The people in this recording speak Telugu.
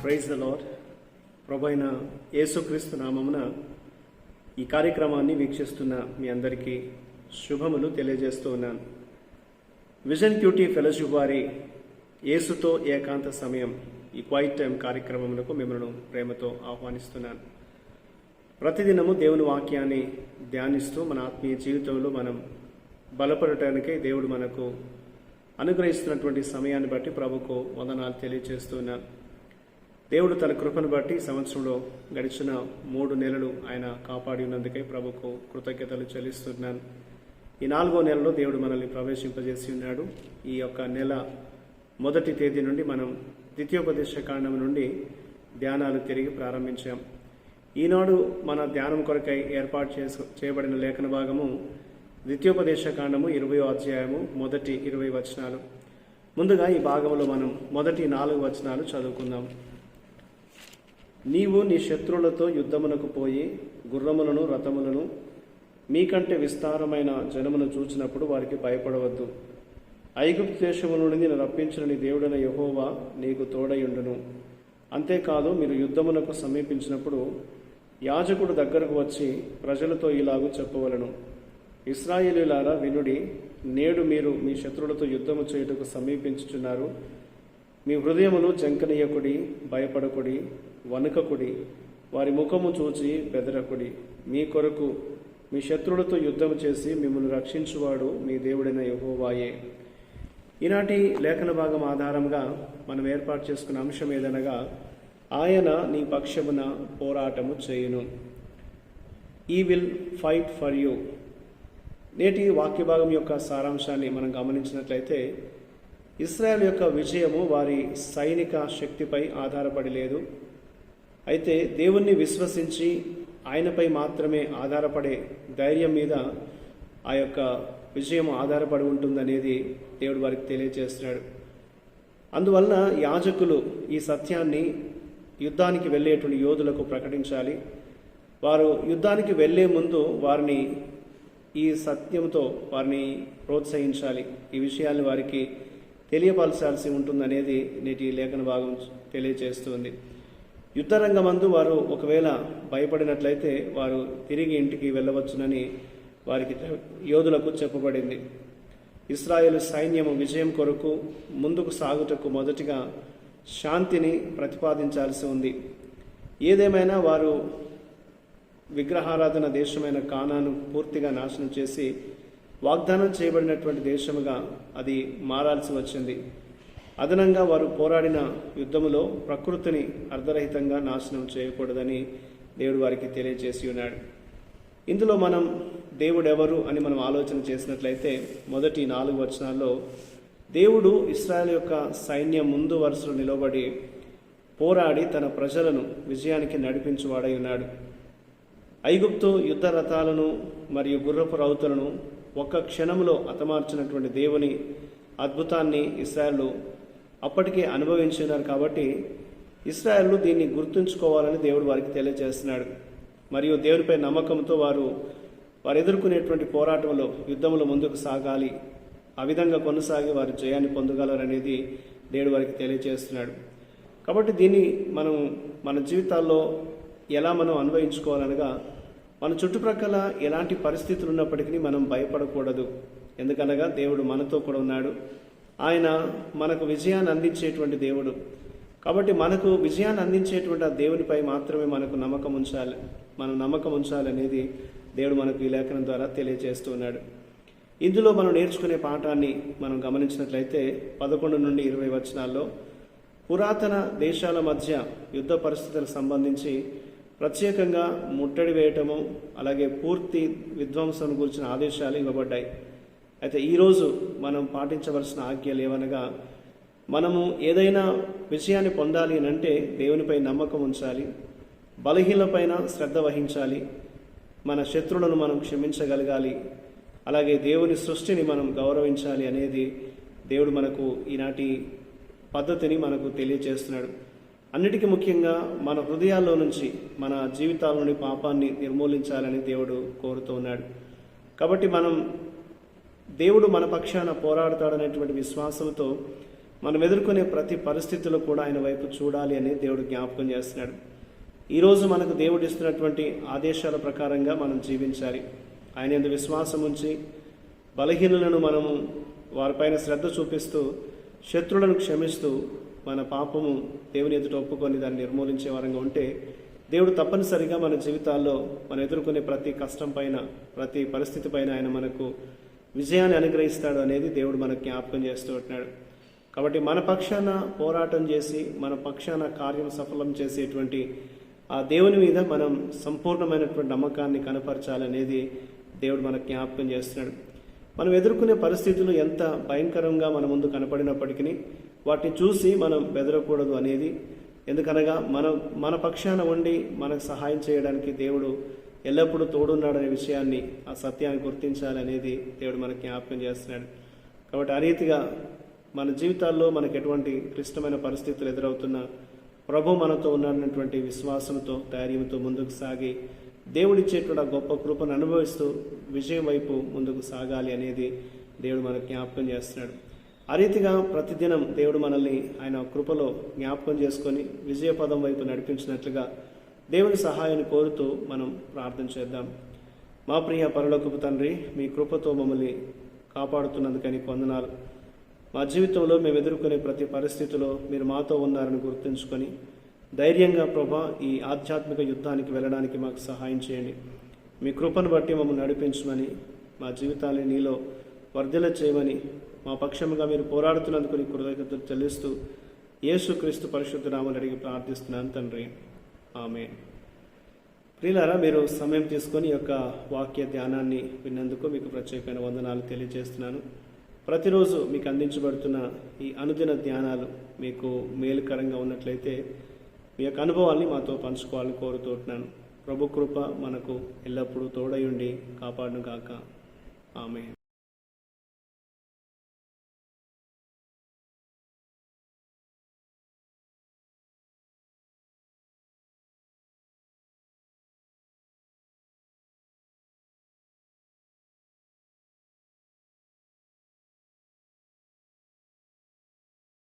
Praise the lord. ప్రభు అయిన యేసుక్రీస్తు నామమున ఈ కార్యక్రమాన్ని వీక్షిస్తున్న మీ అందరికీ శుభములు తెలియజేస్తూ ఉన్నాను. విజన్ క్యూటీ ఫెలోషిప్ వారి యేసుతో ఏకాంత సమయం ఈ క్వైట్ టైం కార్యక్రమములకు మిమ్మల్ని ప్రేమతో ఆహ్వానిస్తున్నాను. ప్రతిదినము దేవుని వాక్యాన్ని ధ్యానిస్తూ మన ఆత్మీయ జీవితంలో మనం బలపడటానికై దేవుడు మనకు అనుగ్రహిస్తున్నటువంటి సమయాన్ని బట్టి ప్రభుకు వందనాలు తెలియజేస్తున్నాను. దేవుడు తన కృపను బట్టి సంవత్సరంలో గడిచిన 3 నెలలు ఆయన కాపాడి ఉన్నందుకై ప్రభుకు కృతజ్ఞతలు చెల్లిస్తున్నాను. ఈ 4వ నెలలో దేవుడు మనల్ని ప్రవేశింపజేసి ఉన్నాడు. ఈ యొక్క నెల 1వ తేదీ నుండి మనం ద్వితీయోపదేశ కాండం నుండి ధ్యానాలు తిరిగి ప్రారంభించాం. ఈనాడు మన ధ్యానం కొరకై ఏర్పాటు చేయబడిన లేఖన భాగము ద్వితీయోపదేశ కాండము 20వ అధ్యాయము మొదటి 20 వచనాలు. ముందుగా ఈ భాగంలో మనం మొదటి 4 వచనాలు చదువుకుందాం. నీవు నీ శత్రువులతో యుద్ధమునకు పోయి గుర్రములను రథములను మీకంటే విస్తారమైన జనమును చూచినప్పుడు వారికి భయపడవద్దు. ఐగుప్తు దేశము నుండి నేను రప్పించిన నీ దేవుడైన యెహోవా నీకు తోడయుండును. అంతేకాదు, మీరు యుద్ధమునకు సమీపించినప్పుడు యాజకుడు దగ్గరకు వచ్చి ప్రజలతో ఇలాగూ చెప్పవలను, ఇశ్రాయేలీయులారా వినుడి, నేడు మీరు మీ శత్రువులతో యుద్ధము చేయుటకు సమీపించుచున్నారు. మీ హృదయమును జంకనీయకుడి, భయపడకుడి, వణుకకుడి, వారి ముఖము చూచి బెదరకుడి. మీ కొరకు మీ శత్రువులతో యుద్ధం చేసి మిమ్మల్ని రక్షించువాడు మీ దేవుడైన యెహోవాయే. ఈనాటి లేఖన భాగం ఆధారంగా మనం ఏర్పాటు చేసుకున్న అంశం ఏదనగా, ఆయన నీ పక్షమున పోరాటము చేయును. ఈ విల్ ఫైట్ ఫర్ యూ. నేటి వాక్య భాగం యొక్క సారాంశాన్ని మనం గమనించినట్లయితే, ఇశ్రాయేల్ యొక్క విజయము వారి సైనిక శక్తిపై ఆధారపడి లేదు. అయితే దేవుణ్ణి విశ్వసించి ఆయనపై మాత్రమే ఆధారపడే ధైర్యం మీద ఆ యొక్క విజయం ఆధారపడి ఉంటుందనేది దేవుడు వారికి తెలియజేస్తున్నాడు. అందువలన యాజకులు ఈ సత్యాన్ని యుద్ధానికి వెళ్ళేటువంటి యోధులకు ప్రకటించాలి. వారు యుద్ధానికి వెళ్ళే ముందు వారిని ఈ సత్యంతో వారిని ప్రోత్సహించాలి. ఈ విషయాన్ని వారికి తెలియపరచాల్సి ఉంటుందనేది నేటి లేఖన భాగం తెలియజేస్తుంది. యుద్ధరంగమందు వారు ఒకవేళ భయపడినట్లయితే వారు తిరిగి ఇంటికి వెళ్ళవచ్చునని వారికి యోధులకు చెప్పబడింది. ఇశ్రాయేలు సైన్యము విజయం కొరకు ముందుకు సాగుటకు మొదటిగా శాంతిని ప్రతిపాదించాల్సి ఉంది. ఏదేమైనా వారు విగ్రహారాధన దేశమైన కానాను పూర్తిగా నాశనం చేసి వాగ్దానం చేయబడినటువంటి దేశముగా అది మారాల్సి వచ్చింది. అదనంగా వారు పోరాడిన యుద్ధములో ప్రకృతిని అర్ధరహితంగా నాశనం చేయకూడదని దేవుడు వారికి తెలియజేసి ఉన్నాడు. ఇందులో మనం దేవుడెవరు అని మనం ఆలోచన చేసినట్లయితే, మొదటి 4 వచనాల్లో దేవుడు ఇశ్రాయేల్ యొక్క సైన్యం ముందు వరుసలో నిలబడి పోరాడి తన ప్రజలను విజయానికి నడిపించువాడై ఉన్నాడు. ఐగుప్తు యుద్ధ రథాలను మరియు గుర్రపు రౌతులను ఒక్క క్షణంలో హతమార్చినటువంటి దేవుని అద్భుతాన్ని ఇశ్రాయేలు అప్పటికే అనుభవించినారు. కాబట్టి ఇశ్రాయేలు దీన్ని గుర్తుంచుకోవాలని దేవుడు వారికి తెలియజేస్తున్నాడు. మరియు దేవునిపై నమ్మకంతో వారు ఎదుర్కొనేటువంటి పోరాటంలో యుద్ధంలో ముందుకు సాగాలి. ఆ విధంగా కొనసాగి వారు జయాన్ని పొందగలరనేది దేవుడు వారికి తెలియజేస్తున్నాడు. కాబట్టి దీన్ని మనం మన జీవితాల్లో ఎలా మనం అన్వయించుకోవాలనగా, మన చుట్టుప్రక్కల ఎలాంటి పరిస్థితులు ఉన్నప్పటికీ మనం భయపడకూడదు. ఎందుకనగా దేవుడు మనతో కూడా ఉన్నాడు. ఆయన మనకు విజయాన్ని అందించేటువంటి దేవుడు. కాబట్టి మనకు విజయాన్ని అందించేటువంటి ఆ దేవునిపై మాత్రమే మనకు నమ్మకం ఉంచాలి. మనం నమ్మకం ఉంచాలనేది దేవుడు మనకు ఈ లేఖనం ద్వారా తెలియజేస్తూ ఉన్నాడు. ఇందులో మనం నేర్చుకునే పాఠాన్ని మనం గమనించినట్లయితే 11 నుండి 20 వచనాల్లో పురాతన దేశాల మధ్య యుద్ధ పరిస్థితులకు సంబంధించి ప్రత్యేకంగా ముట్టడి వేయటము, అలాగే పూర్తి విధ్వంసం గురించిన ఆదేశాలు ఇవ్వబడ్డాయి. అయితే ఈరోజు మనం పాటించవలసిన ఆజ్ఞలు ఏవనగా, మనము ఏదైనా విషయాన్ని పొందాలి అని అంటే దేవునిపై నమ్మకం ఉంచాలి, బలహీనపైన శ్రద్ధ వహించాలి, మన శత్రువులను మనం క్షమించగలగాలి, అలాగే దేవుని సృష్టిని మనం గౌరవించాలి అనేది దేవుడు మనకు ఈనాటి పద్ధతిని మనకు తెలియజేస్తున్నాడు. అన్నిటికీ ముఖ్యంగా మన హృదయాల్లో నుంచి, మన జీవితాల నుండి పాపాన్ని నిర్మూలించాలని దేవుడు కోరుతూ ఉన్నాడు. కాబట్టి మనం దేవుడు మన పక్షాన పోరాడతాడనేటువంటి విశ్వాసంతో మనం ఎదుర్కొనే ప్రతి పరిస్థితిలో కూడా ఆయన వైపు చూడాలి అని దేవుడు జ్ఞాపకం చేస్తున్నాడు. ఈరోజు మనకు దేవుడు ఇస్తున్నటువంటి ఆదేశాల ప్రకారంగా మనం జీవించాలి. ఆయన యందు విశ్వాసం ఉంచి బలహీనులను మనము వారిపైన శ్రద్ధ చూపిస్తూ శత్రువులను క్షమిస్తూ మన పాపము దేవుని ఎదుట ఒప్పుకొని దాన్ని నిర్మూలించే వారంగా ఉంటే దేవుడు తప్పనిసరిగా మన జీవితాల్లో మనం ఎదుర్కొనే ప్రతి కష్టం పైన, ప్రతి పరిస్థితి పైన ఆయన మనకు విజయాన్ని అనుగ్రహిస్తాడు అనేది దేవుడు మనకు జ్ఞాపకం చేస్తూ ఉంటున్నాడు. కాబట్టి మన పక్షాన పోరాటం చేసి మన పక్షాన కార్యం సఫలం చేసేటువంటి ఆ దేవుని మీద మనం సంపూర్ణమైనటువంటి నమ్మకాన్ని కనపరచాలనేది దేవుడు మనకు జ్ఞాపకం చేస్తున్నాడు. మనం ఎదుర్కొనే పరిస్థితులు ఎంత భయంకరంగా మన ముందు కనపడినప్పటికీ వాటిని చూసి మనం బెదరకూడదు అనేది, ఎందుకనగా మన పక్షాన ఉండి మనకు సహాయం చేయడానికి దేవుడు ఎల్లప్పుడూ తోడున్నాడనే విషయాన్ని, ఆ సత్యాన్ని గుర్తించాలనేది దేవుడు మనకు జ్ఞాపకం చేస్తున్నాడు. కాబట్టి ఆ రీతిగా మన జీవితాల్లో మనకు ఎటువంటి క్లిష్టమైన పరిస్థితులు ఎదురవుతున్నా ప్రభు మనతో ఉన్నాడన్నటువంటి విశ్వాసంతో, ధైర్యంతో ముందుకు సాగి దేవుడిచ్చేటువంటి ఆ గొప్ప కృపను అనుభవిస్తూ విజయం వైపు ముందుకు సాగాలి అనేది దేవుడు మనకు జ్ఞాపకం చేస్తున్నాడు. ఆ రీతిగా ప్రతిదినం దేవుడు మనల్ని ఆయన కృపలో జ్ఞాపకం చేసుకొని విజయపదం వైపు నడిపించినట్లుగా దేవుని సహాయాన్ని కోరుతూ మనం ప్రార్థన చేద్దాం. మా ప్రియ పరలోకపు తండ్రి, మీ కృపతో మమ్మల్ని కాపాడుతున్నందుకని వందనాలు. మా జీవితంలో మేము ఎదుర్కొనే ప్రతి పరిస్థితిలో మీరు మాతో ఉన్నారని గుర్తుంచుకొని ధైర్యంగా ప్రభా ఈ ఆధ్యాత్మిక యుద్ధానికి వెళ్ళడానికి మాకు సహాయం చేయండి. మీ కృపను బట్టి మమ్మల్ని నడిపించమని, మా జీవితాన్ని నీలో వర్ధిల్ల చేయమని, మా పక్షముగా మీరు పోరాడుతున్నందుకు నీ కృతజ్ఞతలు చెల్లిస్తూ యేసుక్రీస్తు పరిశుద్ధ నామమున అడిగి ప్రార్థిస్తున్నాను తండ్రి, ఆమేన్. ప్రియులారా, మీరు సమయం తీసుకొని ఈ యొక్క వాక్య ధ్యానాన్ని విన్నందుకు మీకు ప్రత్యేకమైన వందనాలు తెలియజేస్తున్నాను. ప్రతిరోజు మీకు అందించబడుతున్న ఈ అనుదిన ధ్యానాలు మీకు మేలుకరంగా ఉన్నట్లయితే మీ యొక్క అనుభవాల్ని మాతో పంచుకోవాలని కోరుతుంటున్నాను. ప్రభు కృప మనకు ఎల్లప్పుడూ తోడయుండి కాపాడును గాక. ఆమేన్.